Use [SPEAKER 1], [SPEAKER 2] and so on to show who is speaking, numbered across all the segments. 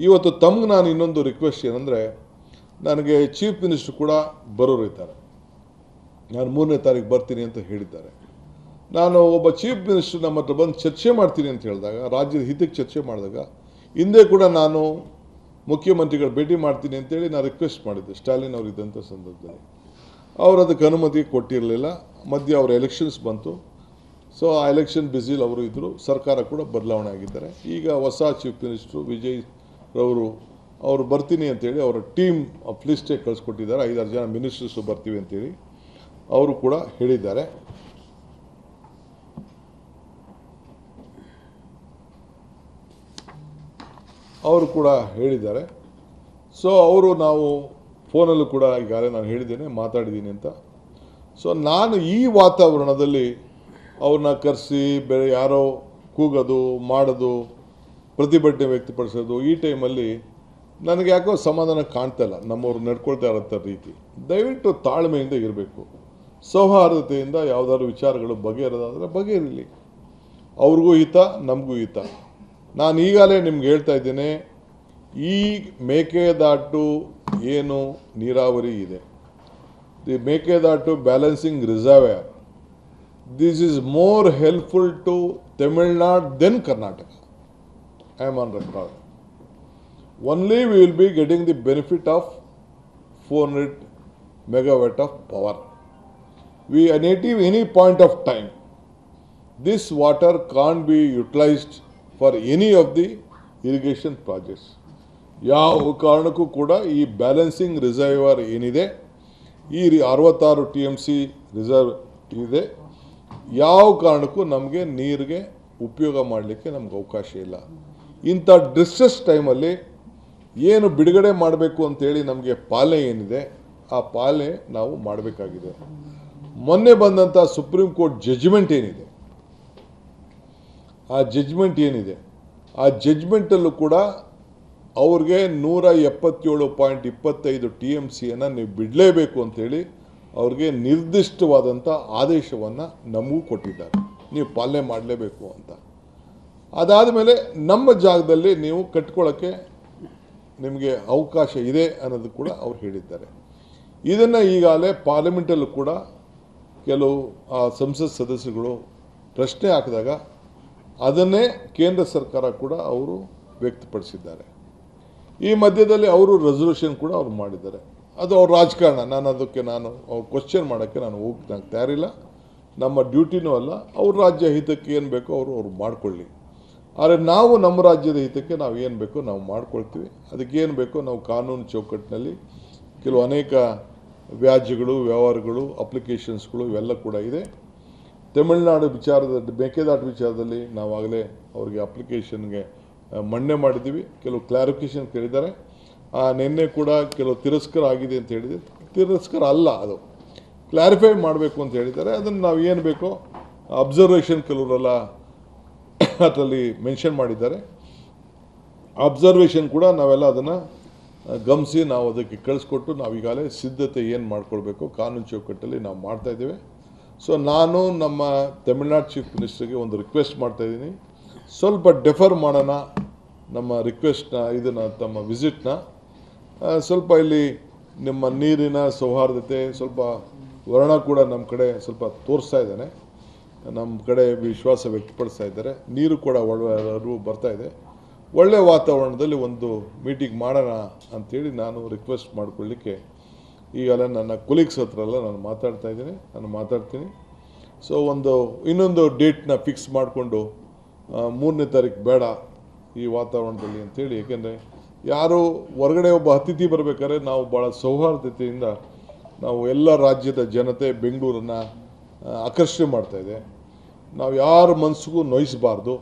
[SPEAKER 1] ಇವತ್ತು ತಮ್ಗೆ ನಾನು ಇನ್ನೊಂದು ರಿಕ್ವೆಸ್ಟ್ ಏನಂದರೆ, ನನಗೆ ಚೀಫ್ ಮಿನಿಸ್ಟರ್ ಕೂಡ ಬರೋರಿದ್ದಾರೆ. ನಾನು 3ನೇ ತಾರೀಕು ಬರ್ತೀನಿ ಅಂತ ಹೇಳಿದ್ದಾರೆ. ನಾನು ಒಬ್ಬ ಚೀಫ್ ಮಿನಿಸ್ಟರ್ ನಮ್ಮ ಹತ್ರ ಬಂದು ಚರ್ಚೆ ಮಾಡ್ತೀನಿ ಅಂತ ಹೇಳಿದಾಗ, ರಾಜ್ಯದ ಹಿತಕ್ಕೆ ಚರ್ಚೆ ಮಾಡಿದಾಗ, ಹಿಂದೆ ಕೂಡ ನಾನು ಮುಖ್ಯಮಂತ್ರಿಗಳು ಭೇಟಿ ಮಾಡ್ತೀನಿ ಅಂತೇಳಿ ನಾನು ರಿಕ್ವೆಸ್ಟ್ ಮಾಡಿದ್ದೆ ಸ್ಟಾಲಿನ್ ಅವರು ಇದ್ದಂಥ ಸಂದರ್ಭದಲ್ಲಿ. ಅವರು ಅದಕ್ಕೆ ಅನುಮತಿ ಕೊಟ್ಟಿರಲಿಲ್ಲ. ಮಧ್ಯೆ ಅವರ ಎಲೆಕ್ಷನ್ಸ್ ಬಂತು. ಸೊ ಆ ಎಲೆಕ್ಷನ್ ಬ್ಯುಸಿಲಿ ಅವರು ಇದ್ದರು. ಸರ್ಕಾರ ಕೂಡ ಬದಲಾವಣೆ ಆಗಿದ್ದಾರೆ. ಈಗ ಹೊಸ ಚೀಫ್ ಮಿನಿಸ್ಟ್ರು ವಿಜಯ್ ರವರು ಅವರು ಬರ್ತೀನಿ ಅಂತೇಳಿ ಅವರ ಟೀಮ್ ಆಫ್ ಲಿಸ್ಟೇ ಕಳಿಸ್ಕೊಟ್ಟಿದ್ದಾರೆ. 5-6 ಜನ ಮಿನಿಸ್ಟರ್ಸು ಬರ್ತೀವಿ ಅಂತೇಳಿ ಅವರು ಕೂಡ ಹೇಳಿದ್ದಾರೆ. ಸೊ ಅವರು ನಾವು ಫೋನಲ್ಲೂ ಕೂಡ ಈಗಾಗಲೇ ನಾನು ಹೇಳಿದ್ದೇನೆ, ಮಾತಾಡಿದ್ದೀನಿ ಅಂತ. ಸೊ ನಾನು ಈ ವಾತಾವರಣದಲ್ಲಿ ಅವ್ರನ್ನ ಕರೆಸಿ ಬೇರೆ ಯಾರೋ ಕೂಗೋದು ಮಾಡೋದು, ಪ್ರತಿಭಟನೆ ವ್ಯಕ್ತಪಡಿಸೋದು, ಈ ಟೈಮಲ್ಲಿ ನನಗೆ ಯಾಕೋ ಸಮಾಧಾನ ಕಾಣ್ತಾ ಇಲ್ಲ. ನಮ್ಮವ್ರು ನಡ್ಕೊಳ್ತಾ ಇರೋಂಥ ರೀತಿ ದಯವಿಟ್ಟು ತಾಳ್ಮೆಯಿಂದ ಇರಬೇಕು. ಸೌಹಾರ್ದತೆಯಿಂದ ಯಾವುದಾದ್ರು ವಿಚಾರಗಳು ಬಗೆಹರೋದಾದರೆ ಬಗೆಹರಿಲಿ. ಅವ್ರಿಗೂ ಹಿತ, ನಮಗೂ ಹಿತ. ನಾನು ಈಗಾಗಲೇ ನಿಮ್ಗೆ ಹೇಳ್ತಾ ಇದ್ದೇನೆ, ಈ ಮೇಕೆದಾಟು ಏನು ನೀರಾವರಿ ಇದೆ, the Mekedatu balancing reservoir, this is more helpful to Tamil Nadu then Karnataka. I am on record. Only we will be getting the benefit of 400 megawatt of power. We at any point of time, this water can't be utilized for any of the irrigation projects. ಯಾವ ಕಾರಣಕ್ಕೂ ಕೂಡ ಈ balancing reservoir ಏನಿದೆ, ಈ 66 TMC reserve ಇದೆ, ಯಾವ ಕಾರಣಕ್ಕೂ ನಮಗೆ ನೀರಿಗೆ ಉಪಯೋಗ ಮಾಡಲಿಕ್ಕೆ ನಮ್ಗೆ ಅವಕಾಶ ಇಲ್ಲ. ಇಂಥ ಡಿಸ್ಟ್ರೆಸ್ ಟೈಮಲ್ಲಿ ಏನು ಬಿಡುಗಡೆ ಮಾಡಬೇಕು ಅಂತೇಳಿ ನಮಗೆ ಪಾಲನೆ ಏನಿದೆ, ಆ ಪಾಲನೆ ನಾವು ಮಾಡಬೇಕಾಗಿದೆ. ಮೊನ್ನೆ ಬಂದಂಥ ಸುಪ್ರೀಂ ಕೋರ್ಟ್ ಜಡ್ಜ್ಮೆಂಟ್ ಏನಿದೆ, ಆ ಜಡ್ಜ್ಮೆಂಟಲ್ಲೂ ಕೂಡ ಅವ್ರಿಗೆ 177.25 TMCಯನ್ನು ನೀವು ಬಿಡಲೇಬೇಕು ಅಂತೇಳಿ ಅವ್ರಿಗೆ ನಿರ್ದಿಷ್ಟವಾದಂಥ ಆದೇಶವನ್ನು ನಮಗೂ ಕೊಟ್ಟಿದ್ದಾರೆ. ನೀವು ಪಾಲನೆ ಮಾಡಲೇಬೇಕು ಅಂತ. ಅದಾದ ಮೇಲೆ ನಮ್ಮ ಜಾಗದಲ್ಲಿ ನೀವು ಕಟ್ಕೊಳ್ಳೋಕ್ಕೆ ನಿಮಗೆ ಅವಕಾಶ ಇದೆ ಅನ್ನೋದು ಕೂಡ ಅವ್ರು ಹೇಳಿದ್ದಾರೆ. ಇದನ್ನು ಈಗಾಗಲೇ ಪಾರ್ಲಿಮೆಂಟಲ್ಲೂ ಕೂಡ ಕೆಲವು ಸಂಸತ್ ಸದಸ್ಯರುಗಳು ಪ್ರಶ್ನೆ ಹಾಕಿದಾಗ ಅದನ್ನೇ ಕೇಂದ್ರ ಸರ್ಕಾರ ಕೂಡ ಅವರು ವ್ಯಕ್ತಪಡಿಸಿದ್ದಾರೆ. ಈ ಮಧ್ಯದಲ್ಲಿ ಅವರು ರೆಸಲ್ಯೂಷನ್ ಕೂಡ ಅವ್ರು ಮಾಡಿದ್ದಾರೆ. ಅದು ಅವ್ರ ರಾಜಕಾರಣ. ಅವ್ರು ಕ್ವಶನ್ ಮಾಡೋಕ್ಕೆ ನಾನು ಹೋಗ್ತಾ ತಯಾರಿಲ್ಲ. ನಮ್ಮ ಡ್ಯೂಟಿನೂ ಅಲ್ಲ. ಅವ್ರ ರಾಜ್ಯ ಹಿತಕ್ಕೆ ಏನು ಬೇಕೋ ಅವ್ರು ಮಾಡಿಕೊಳ್ಳಿ. ಆದರೆ ನಾವು ನಮ್ಮ ರಾಜ್ಯದ ಹಿತಕ್ಕೆ ನಾವು ಏನು ಬೇಕೋ ನಾವು ಮಾಡ್ಕೊಳ್ತೀವಿ. ಅದಕ್ಕೇನು ಬೇಕೋ ನಾವು ಕಾನೂನು ಚೌಕಟ್ಟಿನಲ್ಲಿ ಕೆಲವು ಅನೇಕ ವ್ಯಾಜ್ಯಗಳು, ವ್ಯವಹಾರಗಳು, ಅಪ್ಲಿಕೇಶನ್ಸ್ಗಳು ಇವೆಲ್ಲ ಕೂಡ ಇದೆ. ತಮಿಳುನಾಡು ವಿಚಾರದಲ್ಲಿ, ಮೇಕೆದಾಟು ವಿಚಾರದಲ್ಲಿ ನಾವಾಗಲೇ ಅವ್ರಿಗೆ ಅಪ್ಲಿಕೇಶನ್ಗೆ ಮನ್ನಣೆ ಮಾಡಿದ್ದೀವಿ. ಕೆಲವು ಕ್ಲಾರಿಫಿಕೇಷನ್ ಕೇಳಿದ್ದಾರೆ. ನಿನ್ನೆ ಕೂಡ ಕೆಲವು ತಿರಸ್ಕಾರ ಆಗಿದೆ ಅಂತ ಹೇಳಿದೆ. ತಿರಸ್ಕಾರ ಅಲ್ಲ, ಅದು ಕ್ಲಾರಿಫೈ ಮಾಡಬೇಕು ಅಂತ ಹೇಳಿದ್ದಾರೆ. ಅದನ್ನು ನಾವು ಏನು ಬೇಕೋ ಅಬ್ಸರ್ವೇಷನ್ ಕೆಲವರೆಲ್ಲ ಅದರಲ್ಲಿ ಮೆನ್ಷನ್ ಮಾಡಿದ್ದಾರೆ. ಅಬ್ಸರ್ವೇಷನ್ ಕೂಡ ನಾವೆಲ್ಲ ಅದನ್ನು ಗಮನಿಸಿ ನಾವು ಅದಕ್ಕೆ ಕಳಿಸ್ಕೊಟ್ಟು ನಾವು ಈಗಾಗಲೇ ಸಿದ್ಧತೆ ಏನು ಮಾಡ್ಕೊಳ್ಬೇಕು ಕಾನೂನು ಚೌಕಟ್ಟಲ್ಲಿ ನಾವು ಮಾಡ್ತಾಯಿದ್ದೇವೆ. ಸೊ ನಾನು ನಮ್ಮ ತಮಿಳ್ನಾಡು ಚೀಫ್ ಮಿನಿಸ್ಟರ್ಗೆ ಒಂದು ರಿಕ್ವೆಸ್ಟ್ ಮಾಡ್ತಾಯಿದ್ದೀನಿ, ಸ್ವಲ್ಪ ಡೆಫರ್ ಮಾಡೋಣ ನಮ್ಮ ರಿಕ್ವೆಸ್ಟ್ನ, ಇದನ್ನು ತಮ್ಮ ವಿಸಿಟ್ನ. ಸ್ವಲ್ಪ ಇಲ್ಲಿ ನಿಮ್ಮ ನೀರಿನ ಸೌಹಾರ್ದತೆ ಸ್ವಲ್ಪ ವರ್ಣ ಕೂಡ ನಮ್ಮ ಕಡೆ ಸ್ವಲ್ಪ ತೋರಿಸ್ತಾ ಇದ್ದಾನೆ, ನಮ್ಮ ಕಡೆ ವಿಶ್ವಾಸ ವ್ಯಕ್ತಪಡಿಸ್ತಾ ಇದ್ದಾರೆ. ನೀರು ಕೂಡ ಒಳ್ಳೆಯವರು ಬರ್ತಾ ಇದೆ. ಒಳ್ಳೆಯ ವಾತಾವರಣದಲ್ಲಿ ಒಂದು ಮೀಟಿಂಗ್ ಮಾಡೋಣ ಅಂಥೇಳಿ ನಾನು ರಿಕ್ವೆಸ್ಟ್ ಮಾಡ್ಕೊಳ್ಳಿಕ್ಕೆ ಈಗಲೇ ನನ್ನ ಕೊಲೀಗ್ಸ್ ಹತ್ರ ಎಲ್ಲ ನಾನು ಮಾತಾಡ್ತೀನಿ. ಸೊ ಇನ್ನೊಂದು ಡೇಟ್ನ ಫಿಕ್ಸ್ ಮಾಡಿಕೊಂಡು 3ನೇ ತಾರೀಕು ಬೇಡ ಈ ವಾತಾವರಣದಲ್ಲಿ ಅಂಥೇಳಿ. ಏಕೆಂದರೆ ಯಾರು ಹೊರಗಡೆ ಒಬ್ಬ ಅತಿಥಿ ಬರಬೇಕಾದ್ರೆ ನಾವು ಭಾಳ ಸೌಹಾರ್ದತೆಯಿಂದ ನಾವು ಎಲ್ಲ ರಾಜ್ಯದ ಜನತೆ ಬೆಂಗಳೂರನ್ನು ಆಕರ್ಷಣೆ ಮಾಡ್ತಾಯಿದೆ. ನಾವು ಯಾರ ಮನಸ್ಸಿಗೂ ನೋಯಿಸಬಾರ್ದು.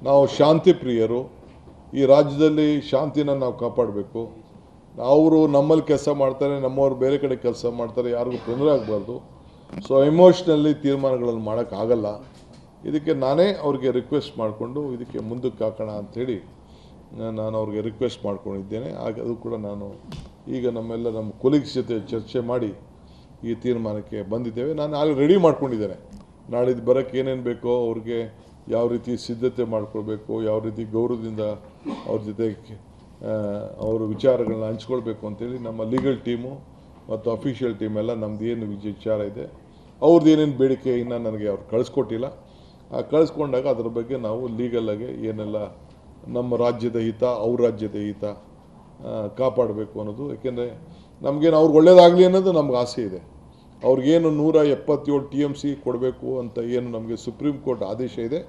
[SPEAKER 1] ನಾವು ಶಾಂತಿ ಪ್ರಿಯರು. ಈ ರಾಜ್ಯದಲ್ಲಿ ಶಾಂತಿನ ನಾವು ಕಾಪಾಡಬೇಕು. ಅವರು ನಮ್ಮಲ್ಲಿ ಕೆಲಸ ಮಾಡ್ತಾರೆ, ನಮ್ಮವ್ರು ಬೇರೆ ಕಡೆ ಕೆಲಸ ಮಾಡ್ತಾರೆ, ಯಾರಿಗೂ ತೊಂದರೆ ಆಗಬಾರ್ದು. ಸೊ ಎಮೋಷ್ನಲ್ಲಿ ತೀರ್ಮಾನಗಳನ್ನು ಮಾಡೋಕ್ಕಾಗಲ್ಲ. ಇದಕ್ಕೆ ನಾನೇ ಅವ್ರಿಗೆ ರಿಕ್ವೆಸ್ಟ್ ಮಾಡಿಕೊಂಡು ಇದಕ್ಕೆ ಮುಂದಕ್ಕೆ ಹಾಕೋಣ ಅಂಥೇಳಿ ನಾನು ಅವ್ರಿಗೆ ರಿಕ್ವೆಸ್ಟ್ ಮಾಡ್ಕೊಂಡಿದ್ದೇನೆ. ಅದು ಕೂಡ ನಾನು ಈಗ ನಮ್ಮ ಕೊಲೀಗ್ಸ್ ಜೊತೆ ಚರ್ಚೆ ಮಾಡಿ ಈ ತೀರ್ಮಾನಕ್ಕೆ ಬಂದಿದ್ದೇವೆ. ನಾನು ಅಲ್ಲಿ ರೆಡಿ ಮಾಡ್ಕೊಂಡಿದ್ದೇನೆ. ನಾಳಿದ್ದು ಬರೋಕ್ಕೆ ಏನೇನು ಬೇಕೋ ಅವ್ರಿಗೆ ಯಾವ ರೀತಿ ಸಿದ್ಧತೆ ಮಾಡ್ಕೊಳ್ಬೇಕು, ಯಾವ ರೀತಿ ಗೌರವದಿಂದ ಅವ್ರ ಜೊತೆ ಅವರು ವಿಚಾರಗಳನ್ನ ಹಂಚ್ಕೊಳ್ಬೇಕು ಅಂತೇಳಿ ನಮ್ಮ ಲೀಗಲ್ ಟೀಮು ಮತ್ತು ಅಫಿಷಿಯಲ್ ಟೀಮ್ ಎಲ್ಲ ನಮ್ದು ಏನು ವಿಚಾರ ಇದೆ ಅವ್ರದ್ದು ಏನೇನು ಬೇಡಿಕೆ ಇನ್ನೂ ನನಗೆ ಅವ್ರು ಕಳಿಸ್ಕೊಟ್ಟಿಲ್ಲ. ಕಳಿಸ್ಕೊಂಡಾಗ ಅದರ ಬಗ್ಗೆ ನಾವು ಲೀಗಲಾಗಿ ಏನೆಲ್ಲ ನಮ್ಮ ರಾಜ್ಯದ ಹಿತ ಅವ್ರ ರಾಜ್ಯದ ಹಿತ ಕಾಪಾಡಬೇಕು ಅನ್ನೋದು. ಏಕೆಂದರೆ ನಮಗೇನು ಅವ್ರಿಗೆ ಒಳ್ಳೇದಾಗಲಿ ಅನ್ನೋದು ನಮ್ಗೆ ಆಸೆ ಇದೆ. ಅವ್ರಿಗೇನು 177 TMC ಕೊಡಬೇಕು ಅಂತ ಏನು ನಮಗೆ ಸುಪ್ರೀಂ ಕೋರ್ಟ್ ಆದೇಶ ಇದೆ,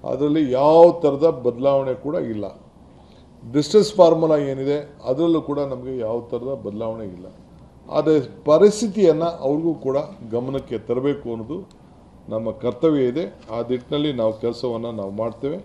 [SPEAKER 1] ಅದರಲ್ಲಿ ಯಾವ ಥರದ ಬದಲಾವಣೆ ಕೂಡ ಇಲ್ಲ. ಡಿಸ್ಟೆನ್ಸ್ ಫಾರ್ಮುಲಾ ಏನಿದೆ ಅದರಲ್ಲೂ ಕೂಡ ನಮಗೆ ಯಾವ ಥರದ ಬದಲಾವಣೆ ಇಲ್ಲ. ಆದರೆ ಪರಿಸ್ಥಿತಿಯನ್ನು ಅವ್ರಿಗೂ ಕೂಡ ಗಮನಕ್ಕೆ ತರಬೇಕು ಅನ್ನೋದು ನಮ್ಮ ಕರ್ತವ್ಯ ಇದೆ. ಆ ನಿಟ್ಟಿನಲ್ಲಿ ನಾವು ಕೆಲಸವನ್ನು ನಾವು ಮಾಡ್ತೇವೆ.